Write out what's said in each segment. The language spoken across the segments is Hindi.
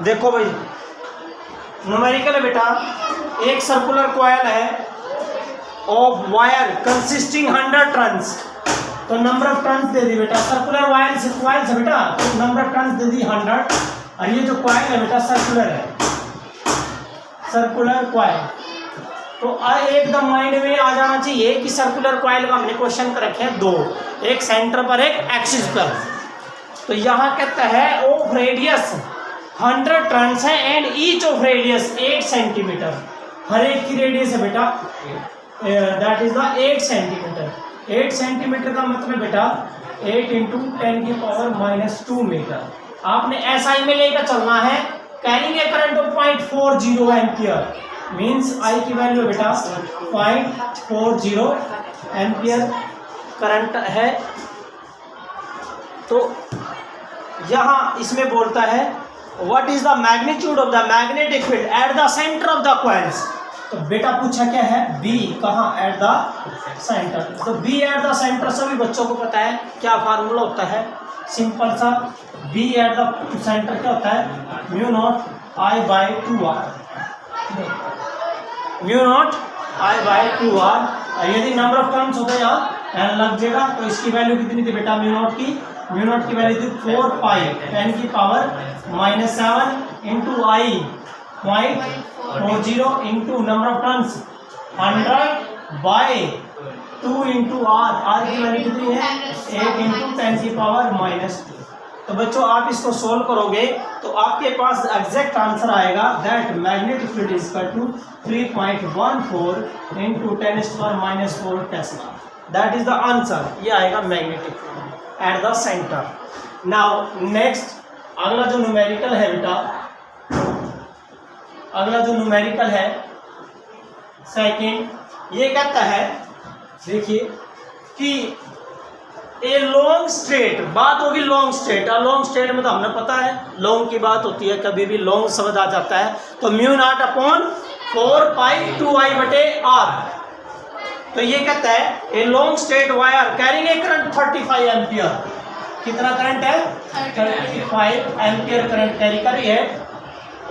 देखो भाई न्यूमेरिकल है बेटा, एक सर्कुलर कॉइल है ऑफ वायर कंसिस्टिंग 100 टर्न्स, तो नंबर ऑफ टर्न्स दे दी बेटा, सर्कुलर वायर से कॉइल से बेटा, तो नंबर ऑफ टर्न्स दे दी 100, और ये जो कॉइल है बेटा सर्कुलर है, सर्कुलर कॉइल। तो एकदम माइंड में आ जाना चाहिए कि सर्कुलर कॉइल का हमने क्वेश्चन कर रखे हैं दो, एक सेंटर पर एक एक्सिस पर। तो यहाँ कहता है ऑफ रेडियस 100 टर्न्स है and each of radius 8 centimetre, हर एक की रेडियस है बेटा that is the 8 centimetre. 8 centimetre का मतलब बेटा 8 इंटू 10⁻⁻² मीटर। आपने SI में लेकर चलना है, carrying a current of 0.40 ampere, means I की वैल्यू बेटा 0.40 एम्पियर करंट है। तो यहाँ इसमें बोलता है what is the magnitude of the magnetic field at the centre of the coils. तो बेटा पूछा क्या है, बी कहाँ, एट द सेंटर। तो बी एट द सेंटर सभी बच्चों को पता है क्या फार्मूला होता है, सिंपल सा, बी एट द सेंटर क्या होता है, μ0I/2R, μ0I/2R। यदि नंबर ऑफ टर्न्स होता है यहाँ एन लग जाएगा, तो इसकी वैल्यू कितनी थी बेटा, μ0 की वैल्यू थी 4π10⁻⁻7 into I 0.40 into number of turns 100/2 into R की वैल्यू कितनी है 8 इंटू 10⁻⁻²। तो बच्चों आप इसको सोल्व करोगे तो आपके पास एग्जैक्ट आंसर आएगा that magnetic field is equal to 3.14 into 10⁻⁻4 tesla. That is the answer, ये आएगा magnetic field at the centre. Now next अगला जो न्यूमेरिकल है बेटा, अगला जो न्यूमेरिकल है सेकंड, ये कहता है देखिए कि ए लॉन्ग स्ट्रेट, बात होगी लॉन्ग स्ट्रेट, और लॉन्ग स्ट्रेट में तो हमने पता है लॉन्ग की बात होती है, कभी भी लॉन्ग शब्द आ जाता है, तो μ0/4π2I/R। तो ये कहता है a long straight wire carrying a current 35 ampere, कितना करंट है 35 एम्पियर करंट कैरी कर रही है।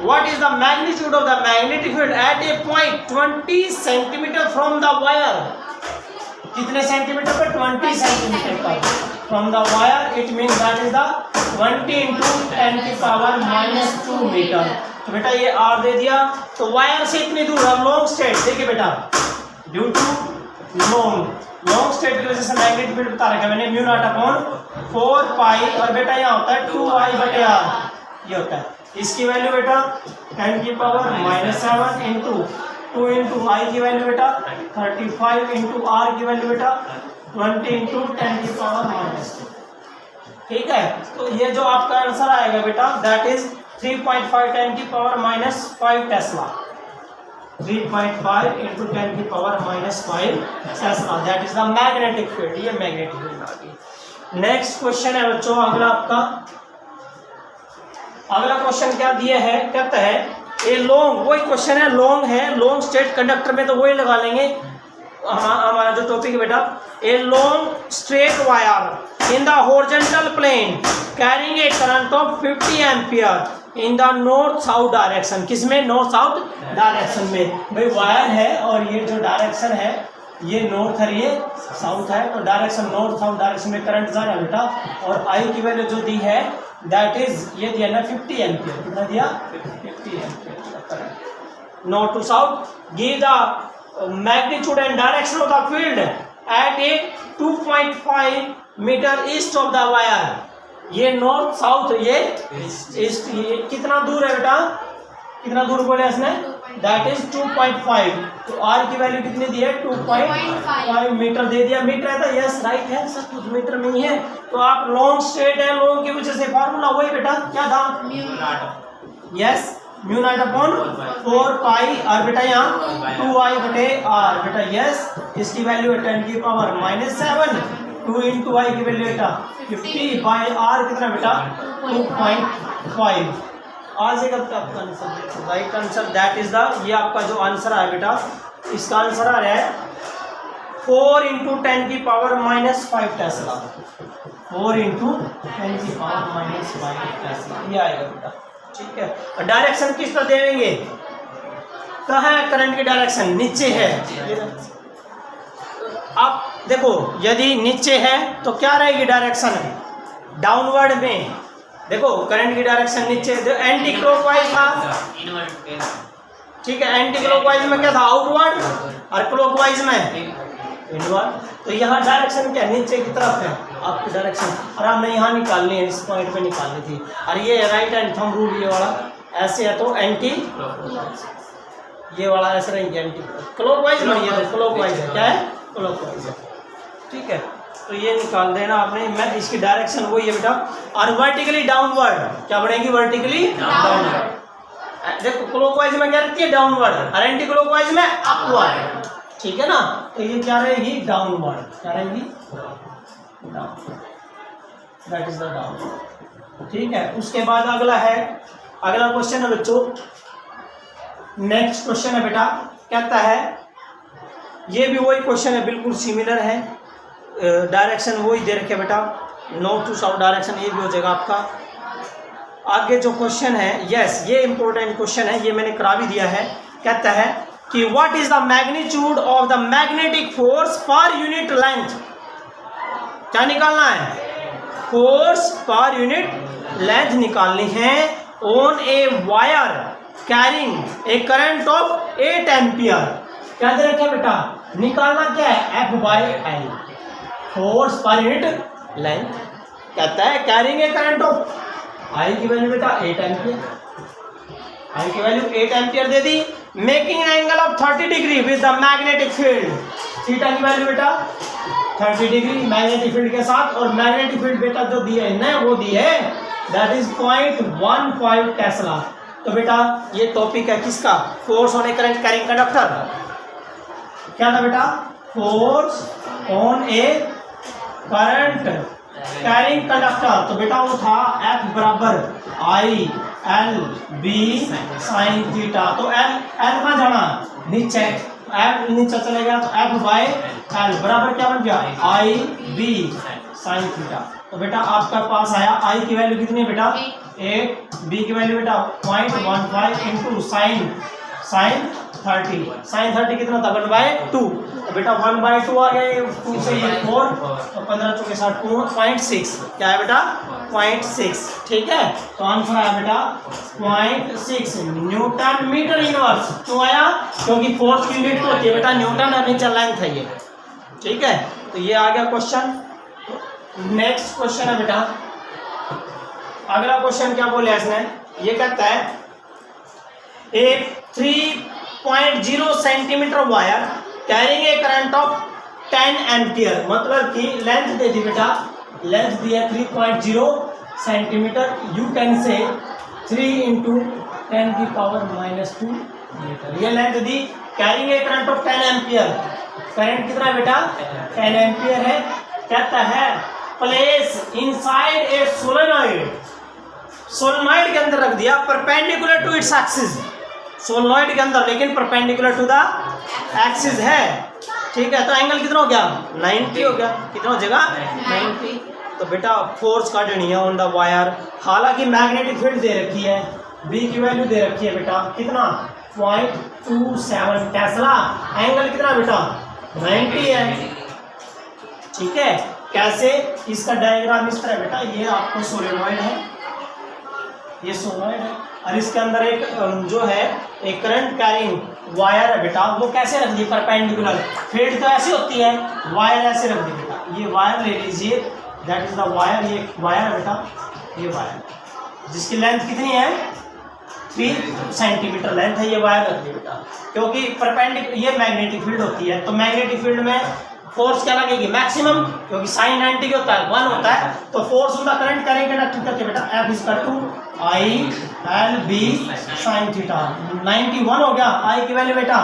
What is the magnitude of the magnetic field at a point 20 centimetre from the wire, कितने सेंटीमीटर पर 20 सेंटीमीटर पर from the wire, it mean that is the 20 into 10⁻⁻² metre. तो बेटा ये R दे दिया, तो वायर से इतनी दूर लॉन्ग स्ट्रेट, देखिए बेटा ड्यू टू लॉन्ग स्ट्रेट की वजह से मैग्नेटिक फील्ड बता रखा मैंने μ0/4π, और बेटा यहाँ होता है 2I/R, ये होता है, इसकी वैल्यू बेटा 10⁻⁻7 इंटू 2 इंटू I की वैल्यू बेटा 35 इंटू R की वैल्यू बेटा 20 इंटू 10⁻⁻²। ठीक है, तो ये जो आपका आंसर आएगा बेटा that is 3.5 10⁻⁻5 Tesla, 3.5 into 10⁻⁻5 Tesla, that is the magnetic field. ये मैग्नेटिक फील्ड आ गई। नेक्स्ट क्वेश्चन है बच्चों अगला आपका, अगला क्वेश्चन क्या दिया है, कहता है ए लॉन्ग, वही क्वेश्चन है लॉन्ग है, लॉन्ग स्ट्रेट कंडक्टर में तो वही लगा लेंगे, हमारा जो टॉपिक है बेटा, a long straight wire in the horizontal plane carrying a current of 50 ampere in the north south direction, किसमें, नॉर्थ साउथ डायरेक्शन में। भाई वायर है और ये जो डायरेक्शन है ये नॉर्थ है ये साउथ है, तो डायरेक्शन नॉर्थ साउथ डायरेक्शन में करंट जा रहा है बेटा, और आई की वैल्यू जो दी है दैट इज ये दिया ना 50 एम्पियर, कितना दिया 50 ampere current, north to south. Give the magnitude and direction of the field at a 2.5 metre east of the wire, ये नॉर्थ साउथ ये ईस्ट, ये कितना दूर है बेटा, कितना दूर बोले इसने, दैट इज 2.5। तो R की वैल्यू कितनी दी है 2.5 मीटर दे दिया, मीटर है तो यस राइट है, सब कुछ मीटर में ही है। तो आप लॉन्ग स्ट्रेट है, लॉन्ग की वजह से फार्मूला वही बेटा क्या था, यस μ0/4π, और बेटा यहाँ 2I/R बेटा यस, इसकी वैल्यू है 10⁻⁻7, 2 इंटू I की वैल्यू बेटा 50/R कितना बेटा 2.5। आज एक आपका answer right answer that is the, ये आपका जो आंसर है बेटा, इसका आंसर आ रहा है 4 इंटू 10⁻⁻5 टेस्ला, 4 इंटू 10⁻⁻5 टेस्ला, ये आएगा बेटा। ठीक है। और डायरेक्शन किस तरह देंगे, कहाँ है करंट की डायरेक्शन, नीचे है। आप देखो यदि नीचे है तो क्या रहेगी डायरेक्शन, डाउनवर्ड में। देखो करंट की डायरेक्शन नीचे, एंटी क्लॉकवाइज था, ठीक है, एंटी क्लॉकवाइज में क्या था, आउटवर्ड, और क्लॉकवाइज में इनवर्ड। तो यहाँ डायरेक्शन क्या नीचे की तरफ है आपकी डायरेक्शन, और हमने यहाँ निकालनी है, इस पॉइंट पे निकालनी थी। और ये राइट हैंड थंब रूल ये वाला ऐसे है तो एंटी, ये वाला ऐसे रहेंगे एंटी क्लॉकवाइज में, ये तो क्लॉकवाइज है, क्या है क्लॉकवाइज है, ठीक है। तो ये निकाल देना आपने, मैं इसकी डायरेक्शन वही है बेटा। और वर्टिकली डाउनवर्ड क्या बनेगी, वर्टिकली डाउनवर्ड। देखो क्लॉकवाइज में क्या रहती है, डाउनवर्ड, और एंटी क्लॉकवाइज में अपवर्ड, ठीक है ना। तो ये क्या रहेगी, डाउनवर्ड, क्या रहेगी, दैट इज द डाउनवर्ड, ठीक है। उसके बाद अगला है, अगला क्वेश्चन है बच्चों, नेक्स्ट क्वेश्चन है बेटा, कहता है, ये भी वही क्वेश्चन है, बिल्कुल सिमिलर है, डायरेक्शन वही दे रखे बेटा, नॉर्थ टू साउथ डायरेक्शन, ये भी हो जाएगा आपका। आगे जो क्वेश्चन है, यस ये इंपॉर्टेंट क्वेश्चन है, ये मैंने करा भी दिया है। कहता है कि what is the magnitude of the magnetic force per unit length, क्या निकालना है, फोर्स पर यूनिट लेंथ निकालनी है on a wire carrying a current of 8 ampere. क्या दे रखा है बेटा, निकालना क्या है, F/L, force per unit length. कहता है कैरिंग ए करंट ऑफ, आई की वैल्यू बेटा 8 एम्पियर, आई की value 8 ampere they the, making an angle of 30 degree with the magnetic field, theta की वैल्यू बेटा 30 डिग्री मैग्नेटिक फील्ड के साथ, और मैग्नेटिक फील्ड बेटा जो दिए है ना, वो दिए है दैट इज 0.15 टेस्ला। तो बेटा ये टॉपिक है किसका, force on A current carrying conductor. क्या था बेटा, force on A current carrying conductor. तो बेटा वो था F बराबर I/L B sin थीटा। तो L कहाँ जाना, नीचे, F नीचे चले गया, तो F/L बराबर क्या बन गया, I/B sin थीटा। तो बेटा आपका पास आया, I की वैल्यू कितनी है बेटा 8, B की वैल्यू बेटा 0.15 इंटू साइन 30, साइन 30 कितना था 1/2। तो बेटा 1/2 आ गया, 2 से ये 4, तो 15 चौके 60, 0.6, क्या है बेटा 0.6, ठीक है। तो आंसर आया बेटा 0.6 न्यूटन मीटर इनवर्स। क्यों आया, क्योंकि फोर्स की यूनिट तो होती है बेटा न्यूटन, और नीचे लेंथ है ये, ठीक है। तो ये आ गया क्वेश्चन। नेक्स्ट क्वेश्चन है बेटा, अगला क्वेश्चन क्या बोले इसने, ये कहता है एक 3.0 centimetre wire carrying a current of 10 ampere, मतलब कि लेंथ दे दी बेटा, लेंथ दी है 3.0 centimetre, you can say 3 into 10 की पावर -2 मीटर, ये लेंथ दी, carrying a current of 10 ampere, current कितना है बेटा 10 एम्पियर है। कहता है place inside a solenoid, solenoid के अंदर रख दिया, perpendicular to its axis, solenoid के अंदर लेकिन परपेंडिकुलर टू द एक्सिस है, ठीक है। तो एंगल कितना हो गया 90 हो गया, कितना हो जाएगा 90। तो बेटा फोर्स काटनी है ऑन द वायर, हालांकि मैग्नेटिक फील्ड दे रखी है, बी की वैल्यू दे रखी है बेटा कितना 0.27 टेस्ला, एंगल कितना बेटा 90 है, ठीक है। कैसे, इसका डायग्राम इस तरह बेटा, ये आपको सोलेनॉइड है, ये सोलेनॉइड है, और इसके अंदर एक जो है एक करंट कैरिंग वायर है बेटा, वो कैसे रख दी परपेंडिकुलर, फील्ड तो ऐसी होती है, वायर ऐसे रख दी बेटा, ये वायर ले लीजिए, दैट इज द वायर, ये वायर है बेटा, ये वायर जिसकी लेंथ कितनी है 3 सेंटीमीटर लेंथ है, ये वायर रख दी बेटा, क्योंकि परपेंडिकुलर ये मैग्नेटिक फील्ड होती है, तो मैग्नेटिक फील्ड में फोर्स क्या लगेगी मैक्सिमम, क्योंकि साइन 90 क्या होता है 1 होता है, तो force on the current carrying conductor करके बेटा F is equal to I/L B sin theta, 91 हो गया, I की वैल्यू बेटा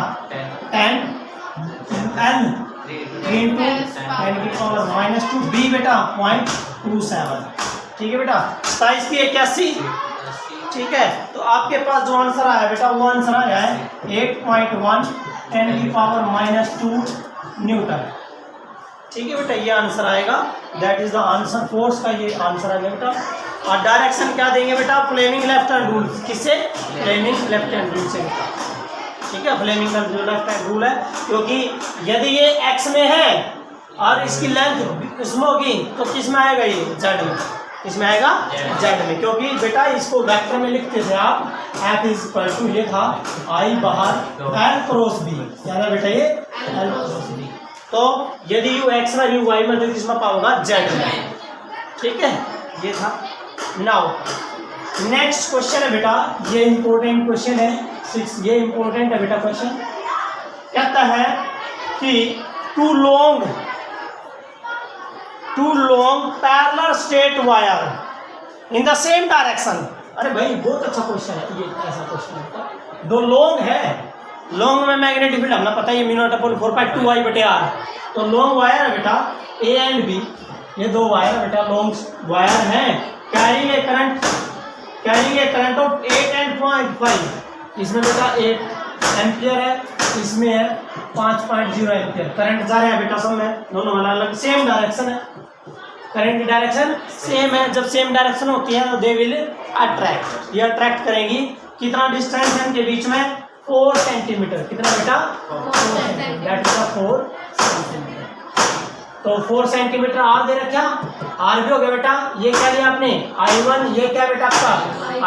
10 L इंटू 10 की पावर -2, B बेटा 0.27, ठीक है बेटा। साइज की 81, ठीक है। तो आपके पास जो आंसर आया बेटा वो आंसर आया है 8.1 10 की पावर -2 न्यूटन, ठीक है बेटा, ये आंसर आएगा, that is the answer, force का ये आंसर आ गया बेटा। और डायरेक्शन क्या देंगे बेटा, फ्लेमिंग लेफ्ट हैंड रूल, किससे, फ्लेमिंग लेफ्ट हैंड रूल से बेटा, ठीक है, फ्लेमिंग का जो लेफ्ट हैंड रूल है, क्योंकि यदि ये एक्स में है और इसकी लेंथ इसमें होगी तो किस में आएगा, ये जेड में, इसमें आएगा जेड में, क्योंकि बेटा इसको वेक्टर में लिखते थे आप, एफ इज इक्वल टू, ये था आई बाहर एल क्रॉस बी, क्या था बेटा ये एल क्रॉस बी, तो यदि यू एक्स में यू वाई में तो किसमें पाओगा, जेड में, ठीक है, ये था। नाउ नेक्स्ट क्वेश्चन है बेटा, ये इंपॉर्टेंट क्वेश्चन है 6, ये इंपॉर्टेंट है बेटा क्वेश्चन, कहता है कि two long parallel straight wire in the same direction, अरे भाई बहुत अच्छा क्वेश्चन है ये, ऐसा क्वेश्चन है, दो लॉन्ग है, लॉन्ग में मैग्नेटिक फील्ड हमने पता है ये म्यू नॉट अपॉन 4π2I/r, तो लॉन्ग वायर है बेटा ए एंड बी, ये दो वायर है बेटा, लॉन्ग वायर है, carrying a current of 8 and 0.5, इसमें बेटा 8 एम्पियर है, इसमें है 5.0 एम्पियर, करंट जा रहा है बेटा, सब में दोनों अलग अलग सेम डायरेक्शन है, करंट की डायरेक्शन सेम है, जब सेम डायरेक्शन होती है तो दे विल अट्रैक्ट, ये अट्रैक्ट करेंगी, कितना डिस्टेंस है इनके बीच में, 4 सेंटीमीटर, कितना बेटा 4 सेंटीमीटर, दैट इज 4 सेंटीमीटर, तो 4 सेंटीमीटर आर दे रखा, आर भी हो गया बेटा, ये क्या लिया आपने I1, ये क्या बेटा आपका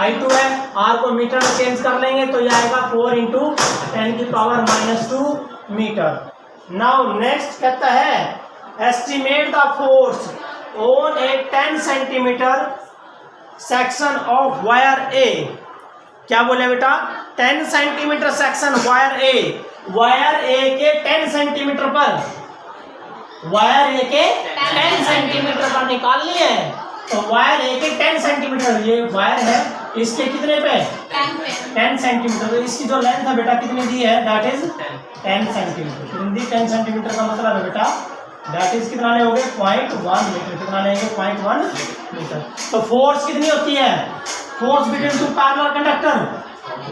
I2 है, आर को मीटर में चेंज कर लेंगे तो ये आएगा 4 × 10⁻²मीटर। नाउ नेक्स्ट कहता है estimate the force on a 10 centimetre section of wire a, क्या बोले बेटा 10 सेंटीमीटर सेक्शन वायर ए के 10 सेंटीमीटर पर, वायर ए के 10 सेंटीमीटर पर निकालनी है, तो वायर ए के 10 सेंटीमीटर, ये वायर है, इसके कितने पे 10 सेंटीमीटर, तो इसकी जो लेंथ है बेटा कितनी दी है, that is 10 centimetre, Hindi 10 centimetre का मतलब है बेटा दैट इज कितना लेंगे 0.1 मीटर, कितना लेंगे 0.1 मीटर, तो फोर्स कितनी होती है, force between two parallel conductor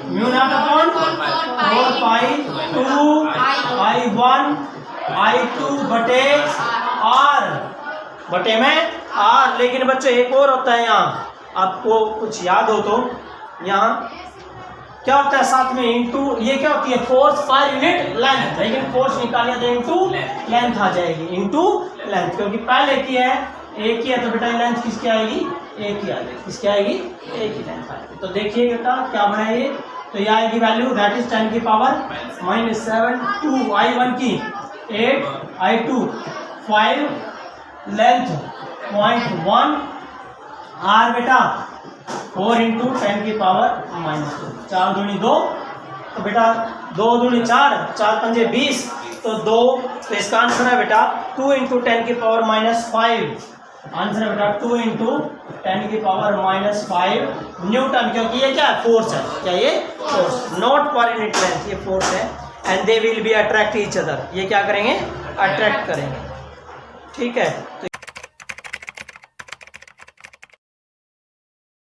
mu naught upon 4π2I1 I2 बटे R, बटे में R, लेकिन बच्चों एक और होता है यहाँ, आपको कुछ याद हो तो यहाँ क्या होता है साथ में इनटू, ये क्या होती है फोर्स पर यूनिट लेंथ, लेकिन फोर्स निकालिए तो इनटू लेंथ आ जाएगी, इनटू लेंथ, क्योंकि पहले की है एक ही है तो बेटा लेंथ किसकी आएगी, एक ही आएगी, किसकी आएगी, एक ही लेंथ आएगी, तो देखिए बेटा क्या बना ये, तो ये आएगी वैल्यू दैट इज 10⁻⁻7, 2 I1 की 8, I2 5, लेंथ 0.1, R बेटा 4 × 10⁻², 4 दूनी 2, तो बेटा 2 दूनी 4, 4 पंजे 20, तो 2, तो इसका आंसर है बेटा 2 × 10⁻⁵, आंसर है बेटा 2 × 10⁻⁵ न्यूटन, क्योंकि ये क्या है फोर्स है, क्या ये force, not per unit length, ये फोर्स है, and they will be attract each other, ये क्या करेंगे अट्रैक्ट करेंगे, ठीक है।